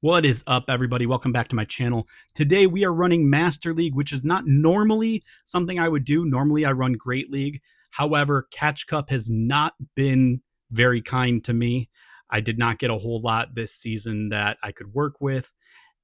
What is up, everybody? Welcome back to my channel. Today we are running Master League, which is not normally something I would do. Normally I run Great League. However, Catch Cup has not been very kind to me. I did not get a whole lot this season that I could work with.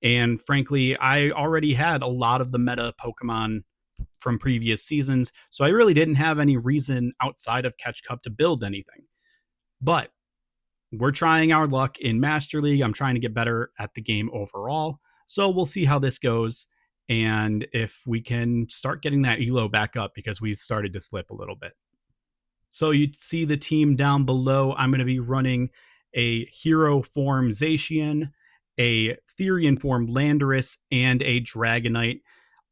And frankly, I already had a lot of the meta Pokemon from previous seasons. So I really didn't have any reason outside of Catch Cup to build anything. But we're trying our luck in Master League. I'm trying to get better at the game overall. So we'll see how this goes and if we can start getting that elo back up because we've started to slip a little bit. So you see the team down below. I'm going to be running a hero form Zacian, a Therian form Landorus, and a Dragonite.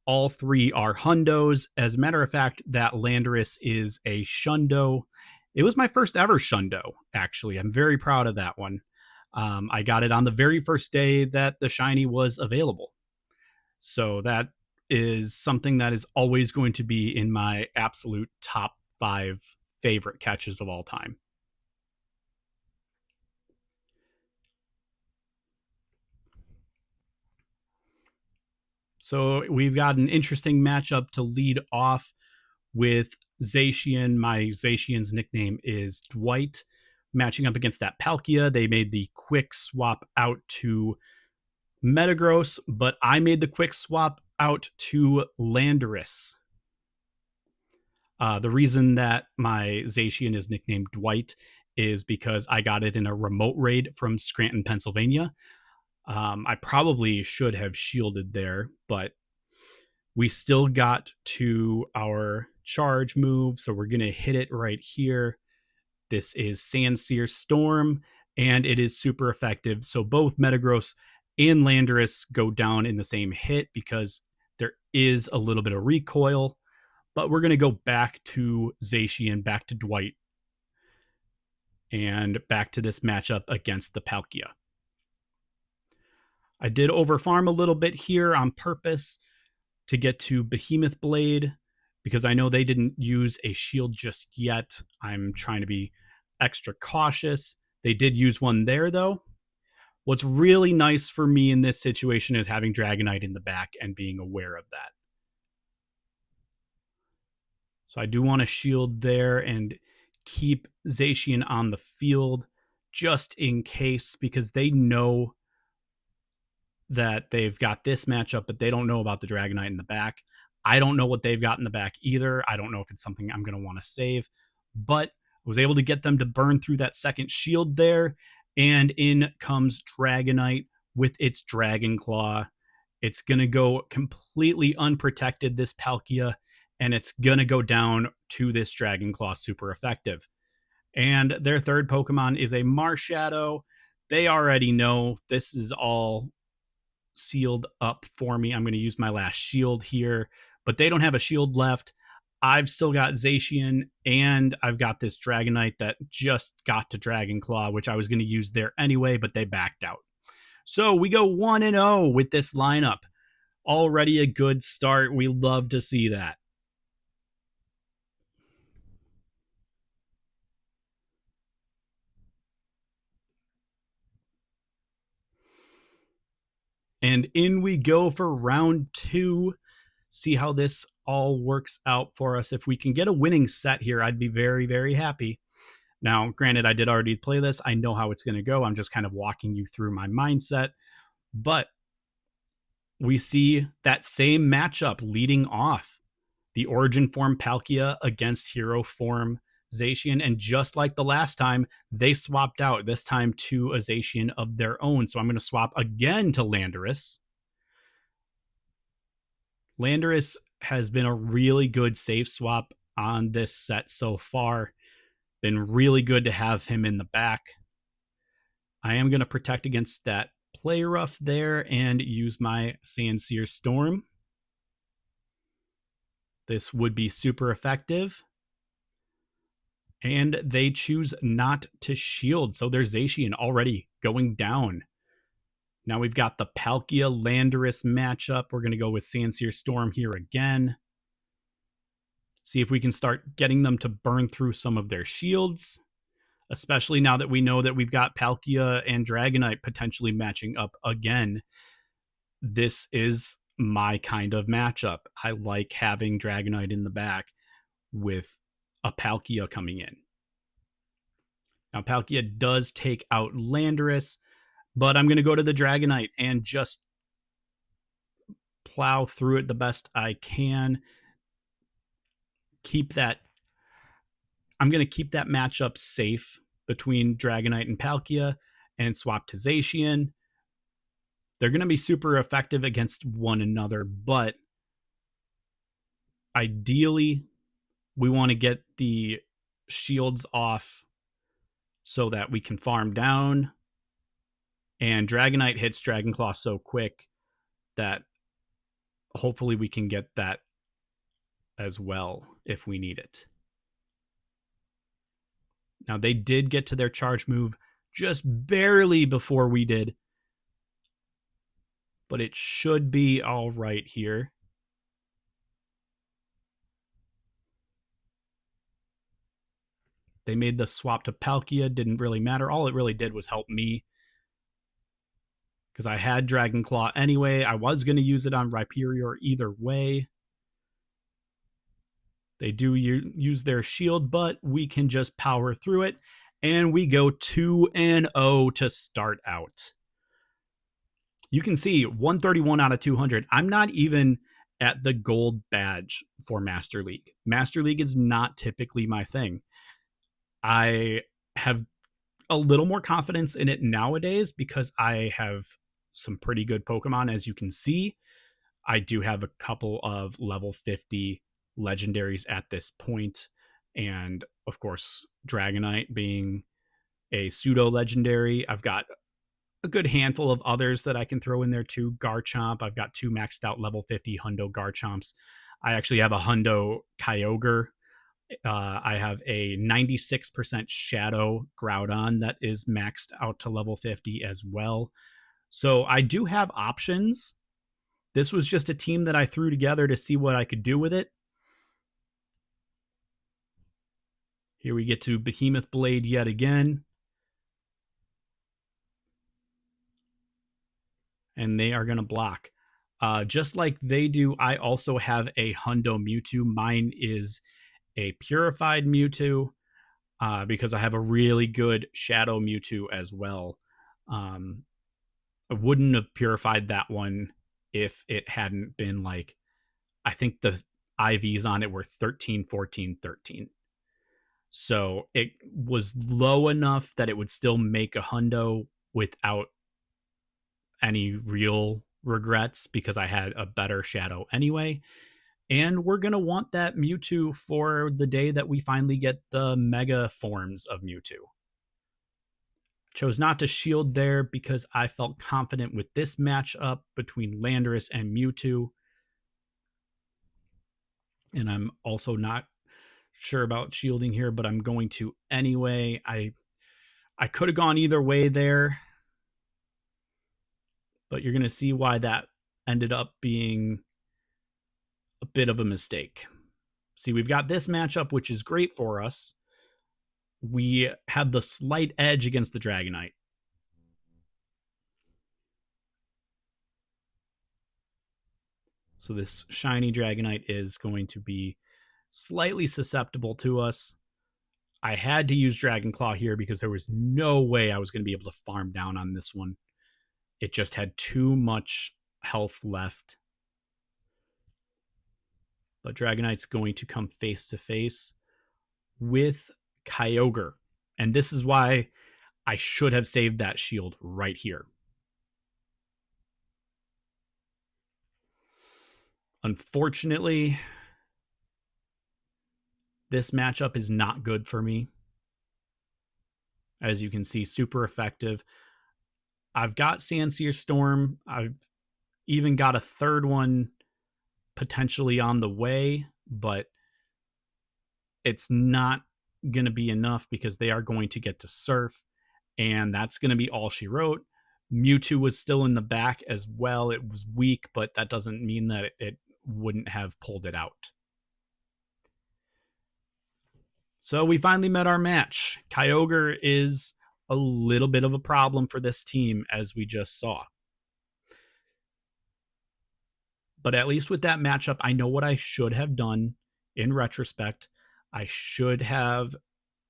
All three are hundos. As a matter of fact, that Landorus is a shundo. It was my first ever shundo, actually. I'm very proud of that one. I got it on the very first day that the shiny was available. So that is something that is always going to be in my absolute top 5 favorite catches of all time. So we've got an interesting matchup to lead off with Zacian. My Zacian's nickname is Dwight. Matching up against that Palkia, they made the quick swap out to Metagross, but I made the quick swap out to Landorus. The reason that my Zacian is nicknamed Dwight is because I got it in a remote raid from Scranton, Pennsylvania. I probably should have shielded there, but we still got to our charge move, so we're going to hit it right here. This is Sandsear Storm, and it is super effective. So both Metagross and Landorus go down in the same hit because there is a little bit of recoil. But we're going to go back to Zacian, back to Dwight, and back to this matchup against the Palkia. I did overfarm a little bit here on purpose to get to Behemoth Blade because I know they didn't use a shield just yet. I'm trying to be extra cautious. They did use one there, though. What's really nice for me in this situation is having Dragonite in the back and being aware of that. So I do want to shield there and keep Zacian on the field just in case, because they know that they've got this matchup, but they don't know about the Dragonite in the back. I don't know what they've got in the back either. I don't know if it's something I'm going to want to save, but I was able to get them to burn through that second shield there, and in comes Dragonite with its Dragon Claw. It's going to go completely unprotected, this Palkia, and it's going to go down to this Dragon Claw super effective. And their third Pokemon is a Marshadow. They already know this is all sealed up for me. I'm going to use my last shield here, but they don't have a shield left. I've still got Zacian, and I've got this Dragonite that just got to Dragon Claw, which I was going to use there anyway, but they backed out. So we go 1-0 with this lineup. Already a good start. We love to see that. And in we go for round 2. See how this all works out for us. If we can get a winning set here, I'd be very, very happy. Now, granted, I did already play this. I know how it's going to go. I'm just kind of walking you through my mindset. But we see that same matchup leading off. The Origin form Palkia against Hero form Zacian. And just like the last time, they swapped out, this time to a Zacian of their own. So I'm going to swap again to Landorus. Landorus has been a really good safe swap on this set so far. Been really good to have him in the back. I am going to protect against that Play Rough there and use my Sandsear Storm. This would be super effective. And they choose not to shield, so there's Zacian already going down. Now we've got the Palkia Landorus matchup. We're going to go with Sandsear Storm here again. See if we can start getting them to burn through some of their shields. especially now that we know that we've got Palkia and Dragonite potentially matching up again. This is my kind of matchup. I like having Dragonite in the back with a Palkia coming in. Now, Palkia does take out Landorus, but I'm going to go to the Dragonite and just plow through it the best I can. I'm going to keep that matchup safe between Dragonite and Palkia and swap to Zacian. They're going to be super effective against one another, but ideally, we want to get the shields off so that we can farm down. And Dragonite hits Dragonclaw so quick that hopefully we can get that as well if we need it. Now, they did get to their charge move just barely before we did, but it should be all right here. They made the swap to Palkia, didn't really matter. All it really did was help me because I had Dragonclaw anyway. I was going to use it on Rhyperior either way. They do use their shield, but we can just power through it. And we go 2-0 to start out. You can see 131 out of 200. I'm not even at the gold badge for Master League. Master League is not typically my thing. I have a little more confidence in it nowadays because I have some pretty good Pokemon, as you can see. I do have a couple of level 50 legendaries at this point, and of course, Dragonite being a pseudo legendary. I've got a good handful of others that I can throw in there too. Garchomp. I've got 2 maxed out level 50 Hundo Garchomps. I actually have a Hundo Kyogre. I have a 96% Shadow Groudon that is maxed out to level 50 as well. So I do have options. This was just a team that I threw together to see what I could do with it. Here we get to Behemoth Blade yet again. And they are going to block. Just like they do, I also have a Hundo Mewtwo. Mine is a purified Mewtwo because I have a really good Shadow Mewtwo as well. I wouldn't have purified that one if it hadn't been like, I think the IVs on it were 13, 14, 13. So it was low enough that it would still make a Hundo without any real regrets because I had a better Shadow anyway. And we're going to want that Mewtwo for the day that we finally get the Mega forms of Mewtwo. Chose not to shield there because I felt confident with this matchup between Landorus and Mewtwo. And I'm also not sure about shielding here, but I'm going to anyway. I could have gone either way there, but you're going to see why that ended up being a bit of a mistake. See, we've got this matchup, which is great for us. We have the slight edge against the Dragonite. So this shiny Dragonite is going to be slightly susceptible to us. I had to use Dragonclaw here because there was no way I was going to be able to farm down on this one. It just had too much health left. But Dragonite's going to come face to face with Kyogre. And this is why I should have saved that shield right here. Unfortunately, this matchup is not good for me. As you can see, super effective. I've got Sandsear Storm. I've even got a third one potentially on the way, but it's not going to be enough because they are going to get to Surf, and that's going to be all she wrote. Mewtwo was still in the back as well. It was weak, but that doesn't mean that it wouldn't have pulled it out. So we finally met our match. Kyogre is a little bit of a problem for this team, as we just saw. But at least with that matchup, I know what I should have done in retrospect. I should have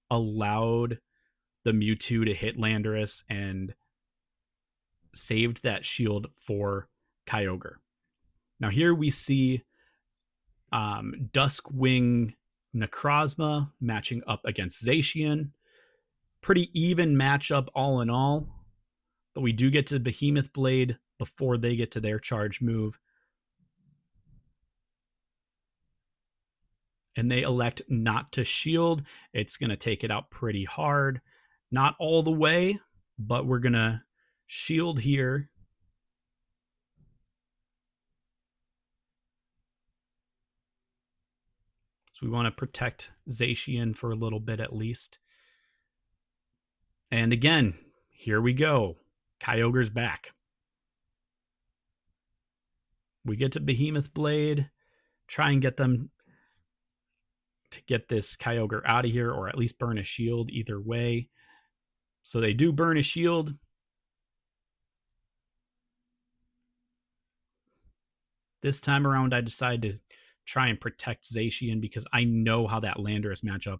allowed the Mewtwo to hit Landorus and saved that shield for Kyogre. Now here we see Duskwing Necrozma matching up against Zacian. Pretty even matchup all in all, but we do get to Behemoth Blade before they get to their charge move. And they elect not to shield. It's going to take it out pretty hard. Not all the way, but we're going to shield here. So we want to protect Zacian for a little bit at least. And again, here we go. Kyogre's back. We get to Behemoth Blade, try and get them to get this Kyogre out of here, or at least burn a shield either way. So they do burn a shield. This time around, I decided to try and protect Zacian because I know how that Landorus matchup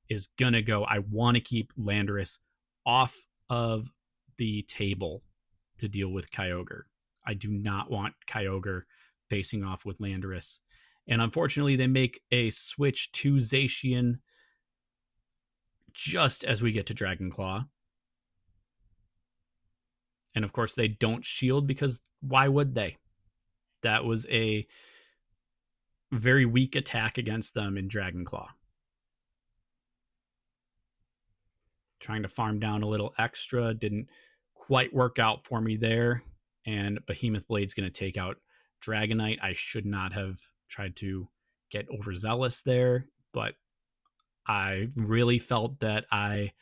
is going to go. I want to keep Landorus off of the table to deal with Kyogre. I do not want Kyogre facing off with Landorus. And unfortunately, they make a switch to Zacian just as we get to Dragon Claw. And of course, they don't shield because why would they? That was a very weak attack against them in Dragon Claw. Trying to farm down a little extra didn't quite work out for me there. And Behemoth Blade's going to take out Dragonite. I should not have tried to get overzealous there, but I really felt that I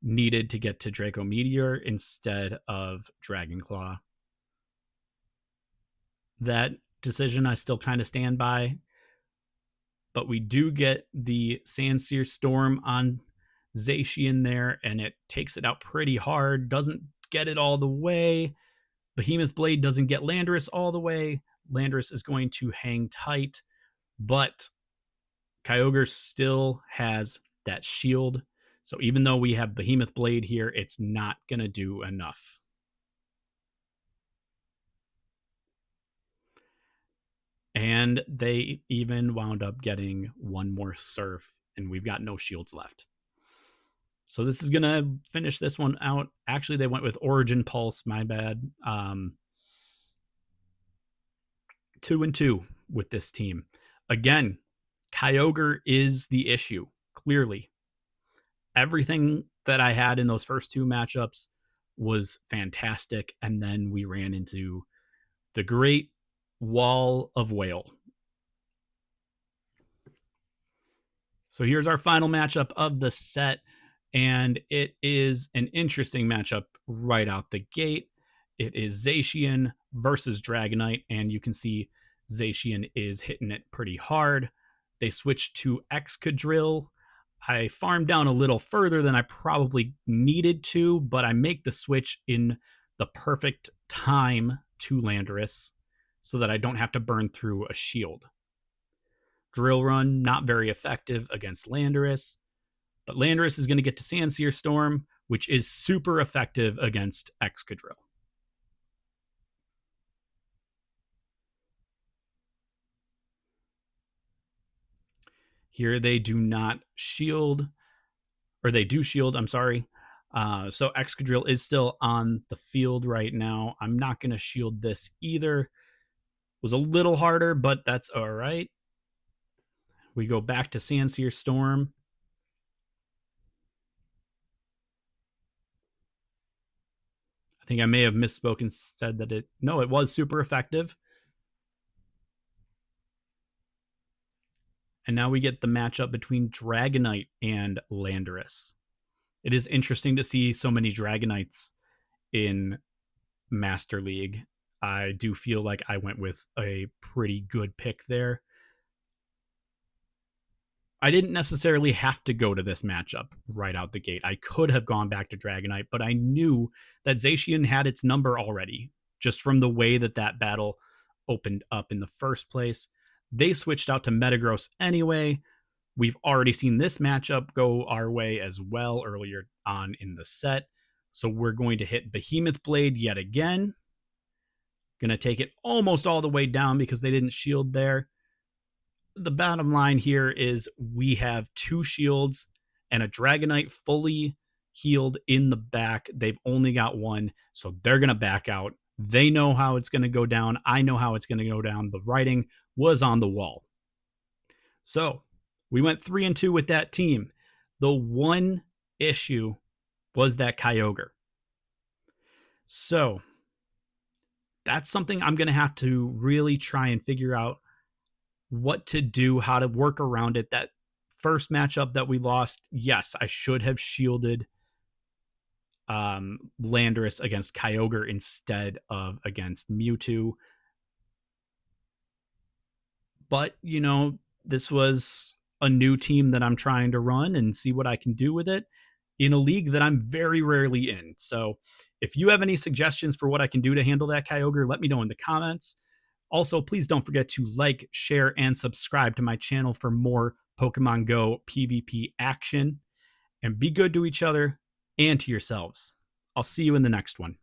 needed to get to Draco Meteor instead of Dragon Claw. That decision I still kind of stand by, but we do get the Sandsear Storm on Zacian there, and it takes it out pretty hard. Doesn't get it all the way. Behemoth Blade doesn't get Landorus all the way. Landorus is going to hang tight, but Kyogre still has that shield. So even though we have Behemoth Blade here, it's not going to do enough. And they even wound up getting one more Surf, and we've got no shields left. So this is going to finish this one out. Actually, they went with Origin Pulse, my bad. 2-2 with this team. Again, Kyogre is the issue, clearly. Everything that I had in those first two matchups was fantastic, and then we ran into the great wall of Whale. So here's our final matchup of the set, and it is an interesting matchup right out the gate. It is Zacian versus Dragonite, and you can see Zacian is hitting it pretty hard. They switched to Excadrill. I farmed down a little further than I probably needed to, but I make the switch in the perfect time to Landorus so that I don't have to burn through a shield. Drill Run, not very effective against Landorus, but Landorus is going to get to Sandsear Storm, which is super effective against Excadrill. Here they do not shield, or they do shield, I'm sorry. So Excadrill is still on the field right now. I'm not going to shield this either. It was a little harder, but that's all right. We go back to Sandsear Storm. I think I may have misspoken, said that it was super effective. And now we get the matchup between Dragonite and Landorus. It is interesting to see so many Dragonites in Master League. I do feel like I went with a pretty good pick there. I didn't necessarily have to go to this matchup right out the gate. I could have gone back to Dragonite, but I knew that Zacian had its number already, just from the way that that battle opened up in the first place. They switched out to Metagross anyway. We've already seen this matchup go our way as well earlier on in the set. So we're going to hit Behemoth Blade yet again. Going to take it almost all the way down because they didn't shield there. The bottom line here is we have 2 shields and a Dragonite fully healed in the back. They've only got 1, so they're going to back out. They know how it's going to go down. I know how it's going to go down. The writing was on the wall. So we went 3-2 with that team. The one issue was that Kyogre. So that's something I'm going to have to really try and figure out what to do, how to work around it. That first matchup that we lost, yes, I should have shielded Landorus against Kyogre instead of against Mewtwo. But, you know, this was a new team that I'm trying to run and see what I can do with it in a league that I'm very rarely in. So if you have any suggestions for what I can do to handle that Kyogre, let me know in the comments. Also, please don't forget to like, share, and subscribe to my channel for more Pokemon Go PvP action. And be good to each other and to yourselves. I'll see you in the next one.